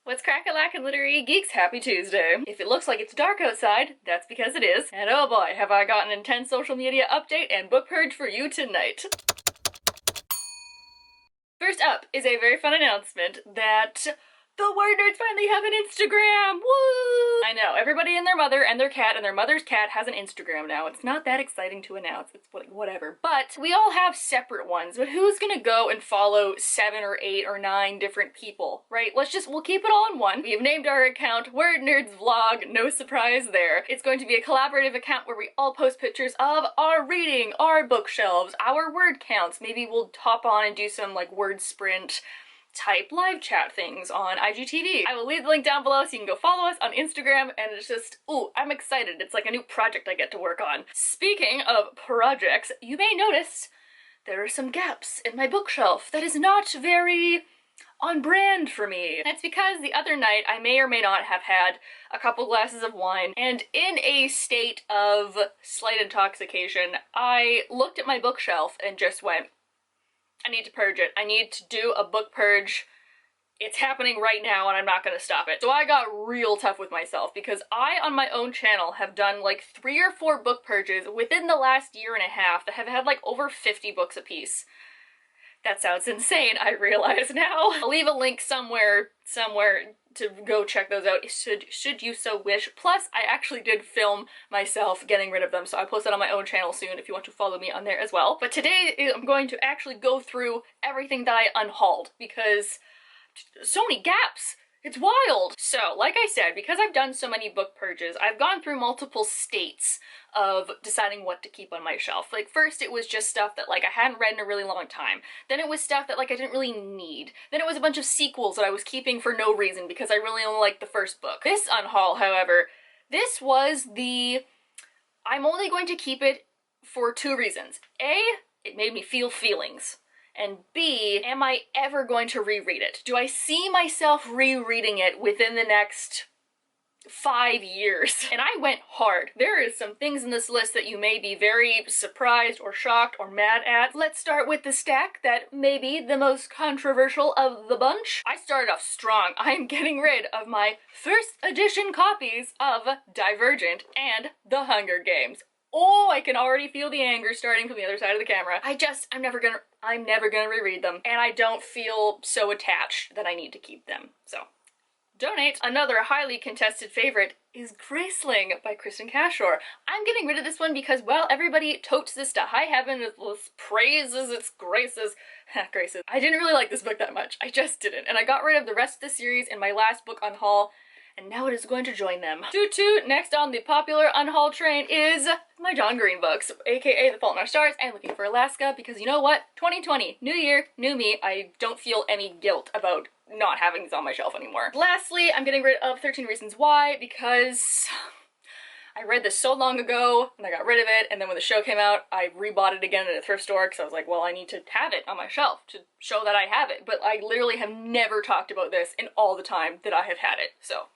What's crack-a-lackin' literary geeks? Happy Tuesday. If it looks like it's dark outside, that's because it is. And oh boy, have I got an intense social media update and book purge for you tonight. First up is a very fun announcement that the WordNerds finally have an Instagram! Woo! I know, everybody and their mother and their cat and their mother's cat has an Instagram now. It's not that exciting to announce, it's whatever. But we all have separate ones, but who's gonna go and follow 7 or 8 or 9 different people, right? We'll keep it all in one. We've named our account WordNerds Vlog, no surprise there. It's going to be a collaborative account where we all post pictures of our reading, our bookshelves, our word counts. Maybe we'll hop on and do some like word sprint type live chat things on IGTV. I will leave the link down below so you can go follow us on Instagram, and it's just, ooh, I'm excited. It's like a new project I get to work on. Speaking of projects, you may notice there are some gaps in my bookshelf that is not very on brand for me. That's because the other night I may or may not have had a couple glasses of wine, and in a state of slight intoxication, I looked at my bookshelf and just went, I need to purge it. I need to do a book purge. It's happening right now and I'm not gonna stop it. So I got real tough with myself because I, on my own channel, have done like 3 or 4 book purges within the last year and a half that have had like over 50 books apiece. That sounds insane, I realize now. I'll leave a link somewhere to go check those out should you so wish. Plus, I actually did film myself getting rid of them, so I'll post that on my own channel soon if you want to follow me on there as well. But today I'm going to actually go through everything that I unhauled because so many gaps. It's wild! So, like I said, because I've done so many book purges, I've gone through multiple states of deciding what to keep on my shelf. Like, first it was just stuff that, like, I hadn't read in a really long time. Then it was stuff that, like, I didn't really need. Then it was a bunch of sequels that I was keeping for no reason because I really only liked the first book. This unhaul, however, this was the... I'm only going to keep it for 2 reasons. A, it made me feel feelings. And B, am I ever going to reread it? Do I see myself rereading it within the next 5 years? And I went hard. There is some things in this list that you may be very surprised or shocked or mad at. Let's start with the stack that may be the most controversial of the bunch. I started off strong. I'm getting rid of my first edition copies of Divergent and The Hunger Games. Oh, I can already feel the anger starting from the other side of the camera. I'm never gonna reread them, and I don't feel so attached that I need to keep them, so donate. Another highly contested favorite is Graceling by Kristen Cashore. I'm getting rid of this one because, well, everybody totes this to high heaven, it praises its graces. Graces. I didn't really like this book that much. I just didn't, and I got rid of the rest of the series in my last book unhaul, and now it is going to join them. Next on the popular unhaul train is my John Green books, aka The Fault in Our Stars and Looking for Alaska, because you know what? 2020, new year, new me. I don't feel any guilt about not having these on my shelf anymore. Lastly, I'm getting rid of 13 Reasons Why because I read this so long ago and I got rid of it, and then when the show came out, I rebought it again at a thrift store because I was like, well, I need to have it on my shelf to show that I have it. But I literally have never talked about this in all the time that I have had it, so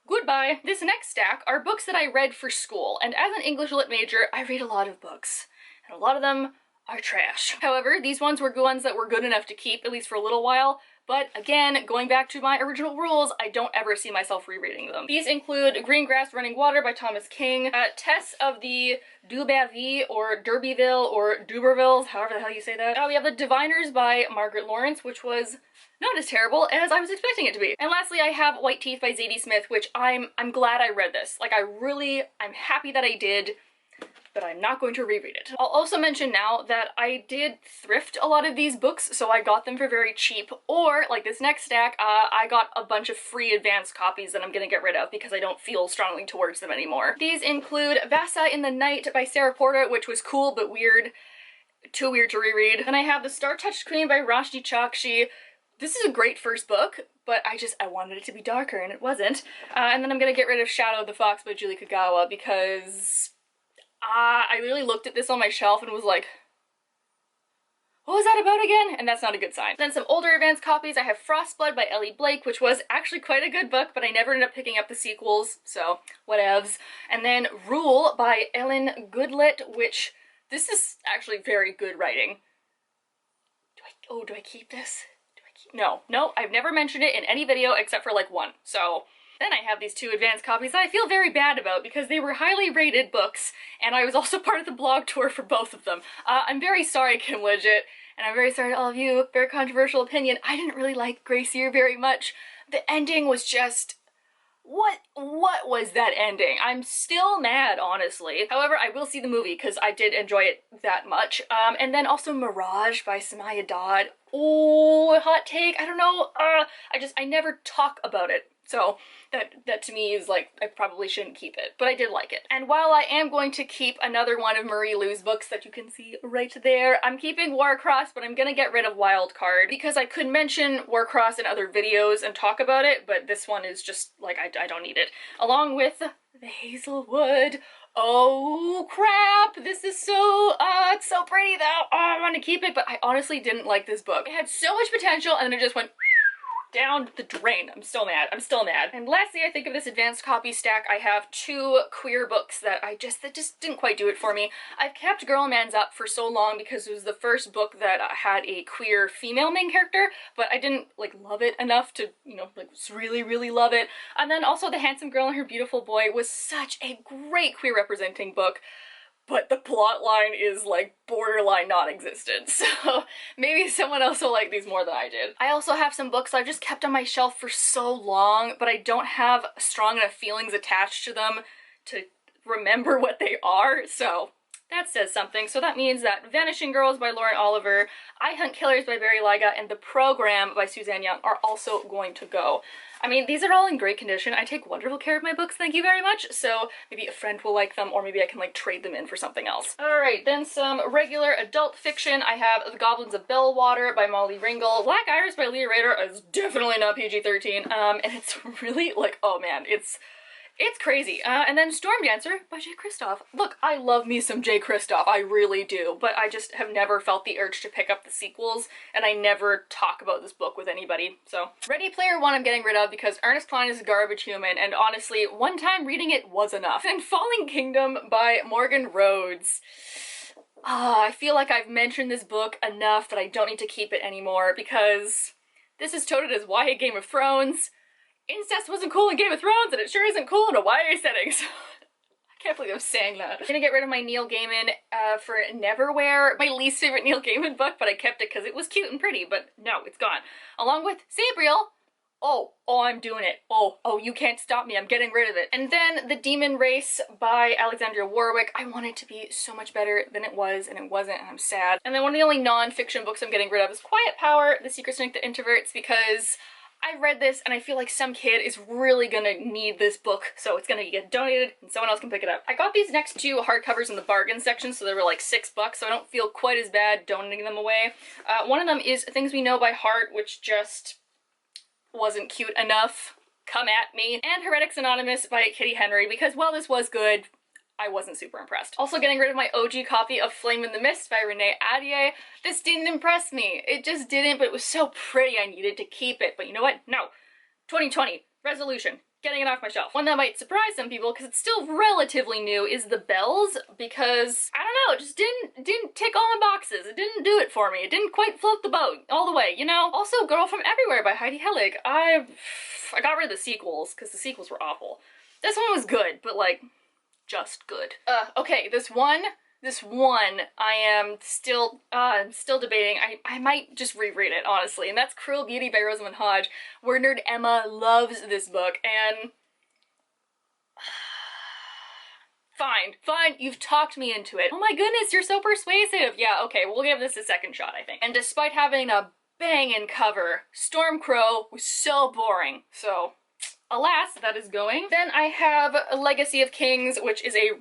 goodbye. This next stack are books that I read for school, and as an English lit major, I read a lot of books, and a lot of them are trash. However, these ones were ones that were good enough to keep, at least for a little while, but again, going back to my original rules, I don't ever see myself rereading them. These include Green Grass Running Water by Thomas King, Tess of the Duberville or Derbyville or Dubervilles, however the hell you say that. We have The Diviners by Margaret Lawrence, which was not as terrible as I was expecting it to be. And lastly, I have White Teeth by Zadie Smith, which I'm glad I read this. Like, I'm happy that I did, but I'm not going to reread it. I'll also mention now that I did thrift a lot of these books, so I got them for very cheap, or like this next stack, I got a bunch of free advanced copies that I'm gonna get rid of because I don't feel strongly towards them anymore. These include Vasa in the Night by Sarah Porter, which was cool but weird. Too weird to reread. Then I have The Star-Touched Queen by Roshni Chokshi. This is a great first book, but I wanted it to be darker and it wasn't. And then I'm gonna get rid of Shadow of the Fox by Julie Kagawa because I really looked at this on my shelf and was like, what was that about again? And that's not a good sign. Then some older advanced copies. I have Frostblood by Ellie Blake, which was actually quite a good book, but I never ended up picking up the sequels, so whatevs. And then Rule by Ellen Goodlett, which this is actually very good writing. Do I keep this? No, I've never mentioned it in any video except for like one. So then I have these 2 advanced copies that I feel very bad about because they were highly rated books, and I was also part of the blog tour for both of them. I'm very sorry, Kim Widget, and I'm very sorry to all of you. Very controversial opinion. I didn't really like Gracier very much. The ending was just... What was that ending? I'm still mad, honestly. However, I will see the movie because I did enjoy it that much. And then also Mirage by Samaya Dodd. Oh, hot take. I don't know. I never talk about it. So that to me is like, I probably shouldn't keep it, but I did like it. And while I am going to keep another one of Marie Lu's books that you can see right there, I'm keeping Warcross, but I'm gonna get rid of Wildcard because I could mention Warcross in other videos and talk about it, but this one is just like, I don't need it. Along with the Hazelwood. Oh crap, this is so, it's so pretty though. Oh, I want to keep it, but I honestly didn't like this book. It had so much potential and then it just went down the drain. I'm still mad. And lastly, I think of this advanced copy stack, I have 2 queer books that just didn't quite do it for me. I've kept Girl Man's Up for so long because it was the first book that had a queer female main character, but I didn't like love it enough to, you know, like really love it. And then also The Handsome Girl and Her Beautiful Boy was such a great queer representing book, but the plot line is like borderline non-existent, so maybe someone else will like these more than I did. I also have some books I've just kept on my shelf for so long, but I don't have strong enough feelings attached to them to remember what they are, so that says something. So that means that Vanishing Girls by Lauren Oliver, I Hunt Killers by Barry Lyga, and The Program by Suzanne Young are also going to go. I mean, these are all in great condition. I take wonderful care of my books, thank you very much, so maybe a friend will like them, or maybe I can like trade them in for something else. Alright, then some regular adult fiction. I have The Goblins of Bellwater by Molly Ringle. Black Iris by Leah Rader is definitely not PG-13, and it's really like, oh man, it's crazy. And then Storm Dancer by Jay Kristoff. Look, I love me some Jay Kristoff, I really do, but I just have never felt the urge to pick up the sequels, and I never talk about this book with anybody, so. Ready Player One I'm getting rid of because Ernest Cline is a garbage human, and honestly, one time reading it was enough. And Falling Kingdom by Morgan Rhodes. I feel like I've mentioned this book enough that I don't need to keep it anymore because this is touted as YA Game of Thrones. Incest wasn't cool in Game of Thrones, and it sure isn't cool in a YA setting, so I can't believe I'm saying that. I'm gonna get rid of my Neil Gaiman for Neverwhere, my least favorite Neil Gaiman book, but I kept it because it was cute and pretty, but no, it's gone. Along with Sabriel. Oh, I'm doing it. Oh, you can't stop me, I'm getting rid of it. And then The Demon Race by Alexandria Warwick. I want it to be so much better than it was, and it wasn't, and I'm sad. And then one of the only non-fiction books I'm getting rid of is Quiet Power, The Secret Snake That Introverts, because I read this and I feel like some kid is really gonna need this book, so it's gonna get donated and someone else can pick it up. I got these next 2 hardcovers in the bargain section, so they were like $6, so I don't feel quite as bad donating them away. One of them is Things We Know by Heart, which just wasn't cute enough. Come at me. And Heretics Anonymous by Kitty Henry, because while this was good, I wasn't super impressed. Also getting rid of my OG copy of Flame in the Mist by Renee Adier. This didn't impress me. It just didn't, but it was so pretty I needed to keep it. But you know what? No. 2020. Resolution. Getting it off my shelf. One that might surprise some people, because it's still relatively new, is The Bells, because, I don't know, it just didn't tick all my boxes. It didn't do it for me. It didn't quite float the boat all the way, you know? Also, Girl From Everywhere by Heidi Helig. I got rid of the sequels, because the sequels were awful. This one was good, but like, just good. Okay, this one I am still debating. I might just reread it, honestly, and that's Cruel Beauty by Rosamund Hodge. WordNerd Emma loves this book, and fine, you've talked me into it. Oh my goodness, you're so persuasive. Yeah, okay, we'll give this a second shot, I think. And despite having a banging cover, Stormcrow was so boring, so alas, that is going. Then I have A Legacy of Kings, which is a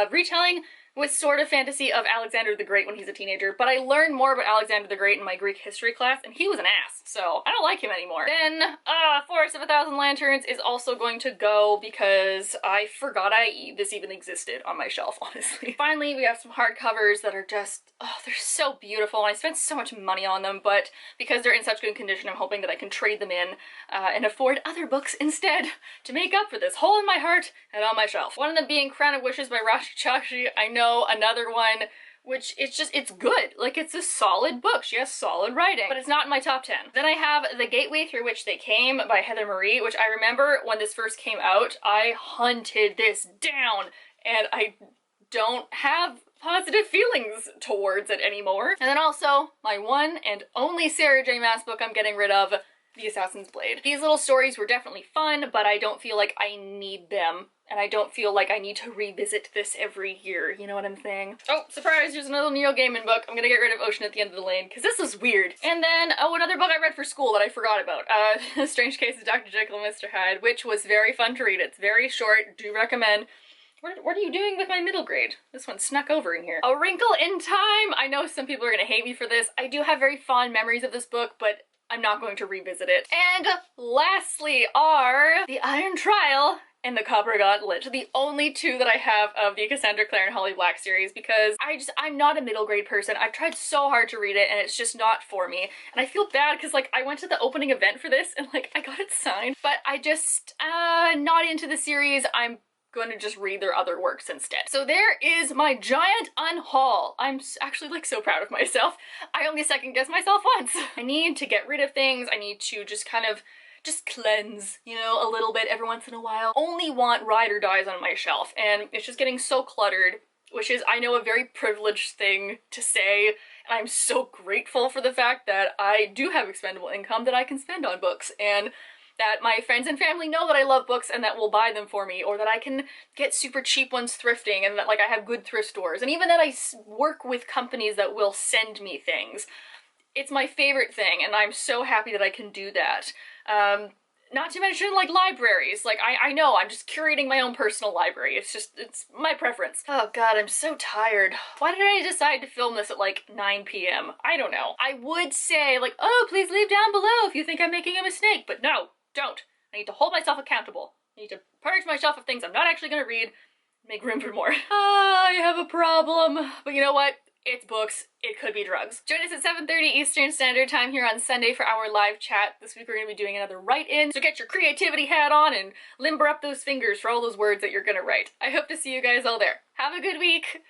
retelling with sort of fantasy of Alexander the Great when he's a teenager, but I learned more about Alexander the Great in my Greek history class, and he was an ass, so I don't like him anymore. Then, Forest of a Thousand Lanterns is also going to go because I forgot this even existed on my shelf, honestly. Finally, we have some hardcovers that are just, oh, they're so beautiful, and I spent so much money on them, but because they're in such good condition, I'm hoping that I can trade them in and afford other books instead to make up for this hole in my heart and on my shelf. One of them being Crown of Wishes by Rashi Chashi. I know, another one which it's good. Like, it's a solid book. She has solid writing, but it's not in my top 10. Then I have The Gateway Through Which They Came by Heather Marie, which I remember when this first came out, I hunted this down, and I don't have positive feelings towards it anymore. And then also, my one and only Sarah J. Maas book I'm getting rid of, The Assassin's Blade. These little stories were definitely fun, but I don't feel like I need them, and I don't feel like I need to revisit this every year, you know what I'm saying? Oh, surprise, there's another Neil Gaiman book. I'm gonna get rid of Ocean at the End of the Lane, because this was weird. And then, oh, another book I read for school that I forgot about. Strange Case of Dr. Jekyll and Mr. Hyde, which was very fun to read. It's very short, do recommend. What are you doing with my middle grade? This one snuck over in here. A Wrinkle in Time! I know some people are gonna hate me for this. I do have very fond memories of this book, but I'm not going to revisit it. And lastly are The Iron Trial and The Copper Gauntlet, the only two that I have of the Cassandra Clare and Holly Black series, because I'm not a middle grade person. I've tried so hard to read it and it's just not for me. And I feel bad because, like, I went to the opening event for this and, like, I got it signed, but I just, not into the series. I'm going to just read their other works instead. So there is my giant unhaul. I'm actually, like, so proud of myself. I only second guessed myself once. I need to get rid of things. I need to just kind of cleanse, you know, a little bit every once in a while. Only want ride or dies on my shelf, and it's just getting so cluttered, which is, I know, a very privileged thing to say, and I'm so grateful for the fact that I do have expendable income that I can spend on books, and that my friends and family know that I love books and that will buy them for me, or that I can get super cheap ones thrifting, and that, like, I have good thrift stores, and even that I work with companies that will send me things. It's my favorite thing, and I'm so happy that I can do that. Not to mention, like, libraries. Like, I know, I'm just curating my own personal library. It's my preference. Oh god, I'm so tired. Why did I decide to film this at, like, 9 p.m.? I don't know. I would say, like, oh, please leave down below if you think I'm making a mistake, but no, don't. I need to hold myself accountable. I need to purge myself of things I'm not actually gonna read, make room for more. I have a problem. But you know what? It's books. It could be drugs. Join us at 7:30 Eastern Standard Time here on Sunday for our live chat. This week we're going to be doing another write-in, so get your creativity hat on and limber up those fingers for all those words that you're going to write. I hope to see you guys all there. Have a good week!